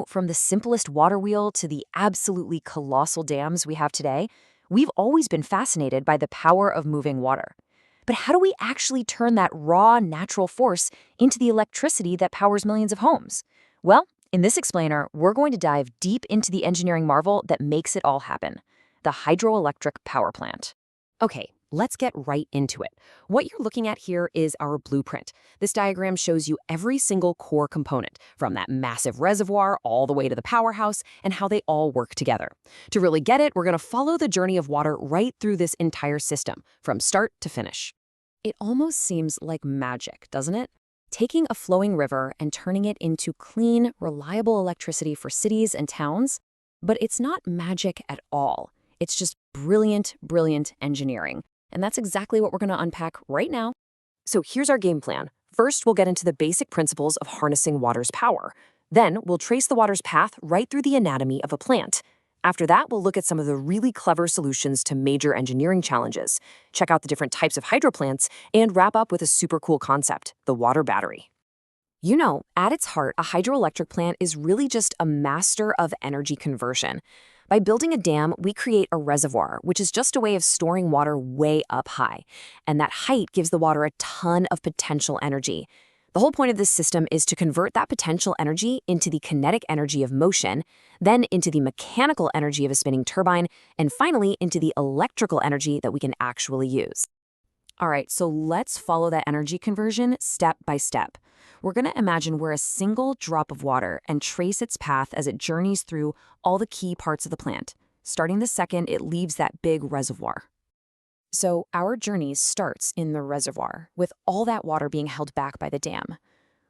From the simplest water wheel to the absolutely colossal dams we have today, we've always been fascinated by the power of moving water. But how do we actually turn that raw, natural force into the electricity that powers millions of homes? Well, in this explainer, we're going to dive deep into the engineering marvel that makes it all happen, the hydroelectric power plant. Okay, let's get right into it. What you're looking at here is our blueprint. This diagram shows you every single core component, from that massive reservoir all the way to the powerhouse, and how they all work together. To really get it, we're going to follow the journey of water right through this entire system, from start to finish. It almost seems like magic, doesn't it? Taking a flowing river and turning it into clean, reliable electricity for cities and towns. But it's not magic at all. It's just brilliant, brilliant engineering. And that's exactly what we're going to unpack right now. So here's our game plan. First, we'll get into the basic principles of harnessing water's power. Then, we'll trace the water's path right through the anatomy of a plant. After that, we'll look at some of the really clever solutions to major engineering challenges, check out the different types of hydroplants, and wrap up with a super cool concept, the water battery. At its heart, a hydroelectric plant is really just a master of energy conversion. By building a dam, we create a reservoir, which is just a way of storing water way up high. And that height gives the water a ton of potential energy. The whole point of this system is to convert that potential energy into the kinetic energy of motion, then into the mechanical energy of a spinning turbine, and finally into the electrical energy that we can actually use. All right, so let's follow that energy conversion step by step. We're going to imagine we're a single drop of water and trace its path as it journeys through all the key parts of the plant, starting the second it leaves that big reservoir. So our journey starts in the reservoir, with all that water being held back by the dam.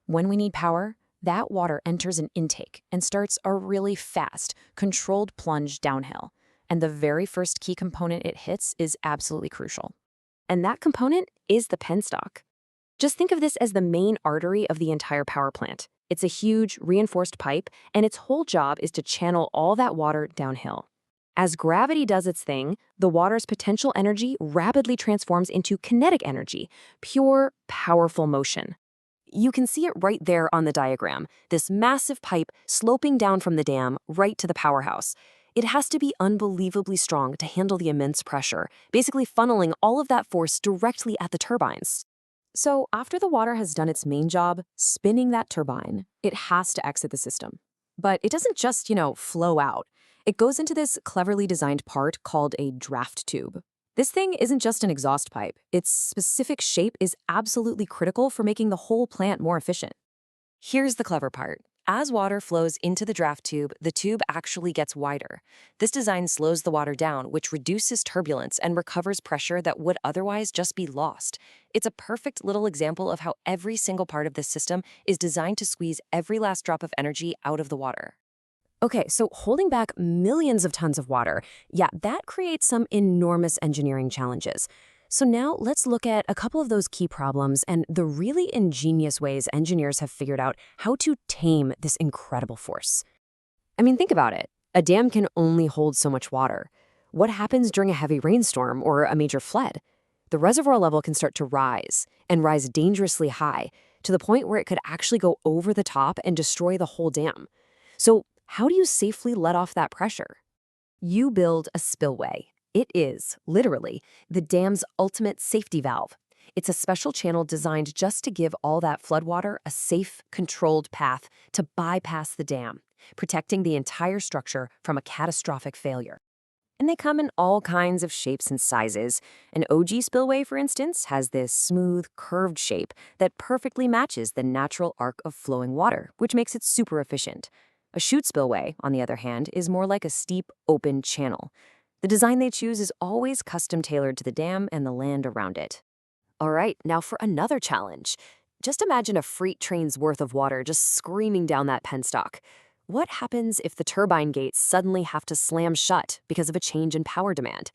When we need power, that water enters an intake and starts a really fast, controlled plunge downhill. And the very first key component it hits is absolutely crucial. And that component is the penstock. Just think of this as the main artery of the entire power plant. It's a huge, reinforced pipe, and its whole job is to channel all that water downhill. As gravity does its thing, the water's potential energy rapidly transforms into kinetic energy, pure, powerful motion. You can see it right there on the diagram, this massive pipe sloping down from the dam right to the powerhouse. It has to be unbelievably strong to handle the immense pressure, basically funneling all of that force directly at the turbines. So after the water has done its main job, spinning that turbine, it has to exit the system. But it doesn't just, flow out. It goes into this cleverly designed part called a draft tube. This thing isn't just an exhaust pipe. Its specific shape is absolutely critical for making the whole plant more efficient. Here's the clever part. As water flows into the tube actually gets wider. This design slows the water down, which reduces turbulence and recovers pressure that would otherwise just be lost. It's a perfect little example of how every single part of this system is designed to squeeze every last drop of energy out of the water. Okay, so holding back millions of tons of water, that creates some enormous engineering challenges. So now let's look at a couple of those key problems and the really ingenious ways engineers have figured out how to tame this incredible force. Think about it. A dam can only hold so much water. What happens during a heavy rainstorm or a major flood? The reservoir level can start to rise, and rise dangerously high, to the point where it could actually go over the top and destroy the whole dam. So how do you safely let off that pressure? You build a spillway. It is, literally, the dam's ultimate safety valve. It's a special channel designed just to give all that floodwater a safe, controlled path to bypass the dam, protecting the entire structure from a catastrophic failure. And they come in all kinds of shapes and sizes. An OG spillway, for instance, has this smooth, curved shape that perfectly matches the natural arc of flowing water, which makes it super efficient. A chute spillway, on the other hand, is more like a steep, open channel. The design they choose is always custom-tailored to the dam and the land around it. All right, now for another challenge. Just imagine a freight train's worth of water just screaming down that penstock. What happens if the turbine gates suddenly have to slam shut because of a change in power demand?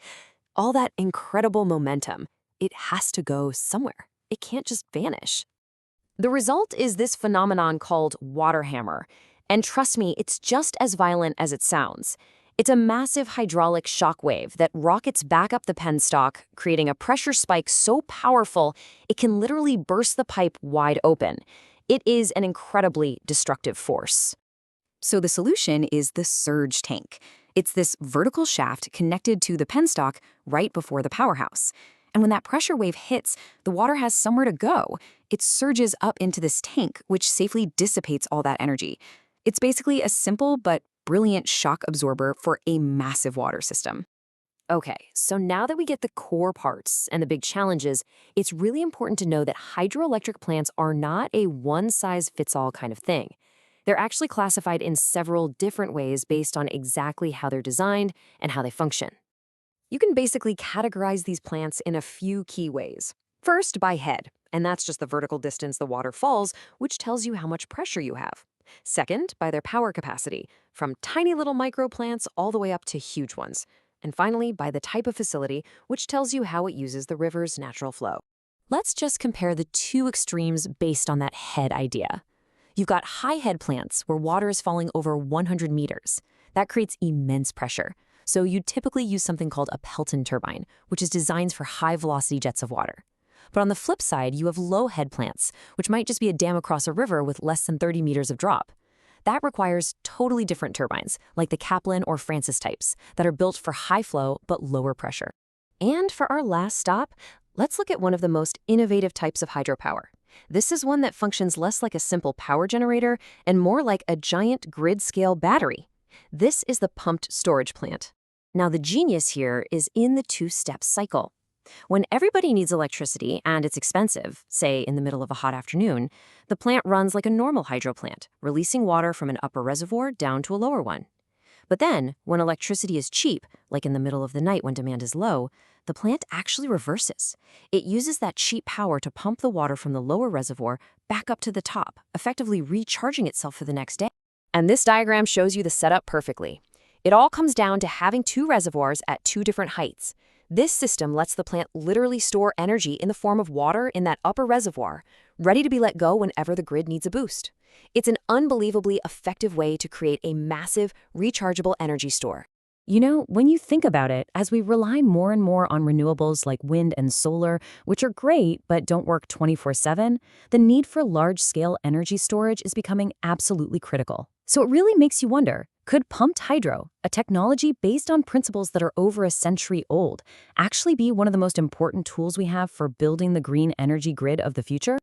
All that incredible momentum, it has to go somewhere. It can't just vanish. The result is this phenomenon called water hammer. And trust me, it's just as violent as it sounds. It's a massive hydraulic shock wave that rockets back up the penstock, creating a pressure spike so powerful it can literally burst the pipe wide open. It is an incredibly destructive force. So the solution is the surge tank. It's this vertical shaft connected to the penstock right before the powerhouse. And when that pressure wave hits, the water has somewhere to go. It surges up into this tank, which safely dissipates all that energy. It's basically a simple but brilliant shock absorber for a massive water system. Okay, so now that we get the core parts and the big challenges, it's really important to know that hydroelectric plants are not a one-size-fits-all kind of thing. They're actually classified in several different ways based on exactly how they're designed and how they function. You can basically categorize these plants in a few key ways. First, by head, and that's just the vertical distance the water falls, which tells you how much pressure you have. Second, by their power capacity, from tiny little microplants all the way up to huge ones. And finally, by the type of facility, which tells you how it uses the river's natural flow. Let's just compare the two extremes based on that head idea. You've got high head plants where water is falling over 100 meters. That creates immense pressure. So you'd typically use something called a Pelton turbine, which is designed for high-velocity jets of water. But on the flip side, you have low head plants, which might just be a dam across a river with less than 30 meters of drop. That requires totally different turbines, like the Kaplan or Francis types, that are built for high flow but lower pressure. And for our last stop, let's look at one of the most innovative types of hydropower. This is one that functions less like a simple power generator and more like a giant grid-scale battery. This is the pumped storage plant. Now, the genius here is in the two-step cycle. When everybody needs electricity and it's expensive, say in the middle of a hot afternoon, the plant runs like a normal hydro plant, releasing water from an upper reservoir down to a lower one. But then, when electricity is cheap, like in the middle of the night when demand is low, the plant actually reverses. It uses that cheap power to pump the water from the lower reservoir back up to the top, effectively recharging itself for the next day. And this diagram shows you the setup perfectly. It all comes down to having two reservoirs at two different heights. This system lets the plant literally store energy in the form of water in that upper reservoir, ready to be let go whenever the grid needs a boost. It's an unbelievably effective way to create a massive, rechargeable energy store. You know, when you think about it, as we rely more and more on renewables like wind and solar, which are great but don't work 24/7, the need for large-scale energy storage is becoming absolutely critical. So it really makes you wonder, could pumped hydro, a technology based on principles that are over a century old, actually be one of the most important tools we have for building the green energy grid of the future?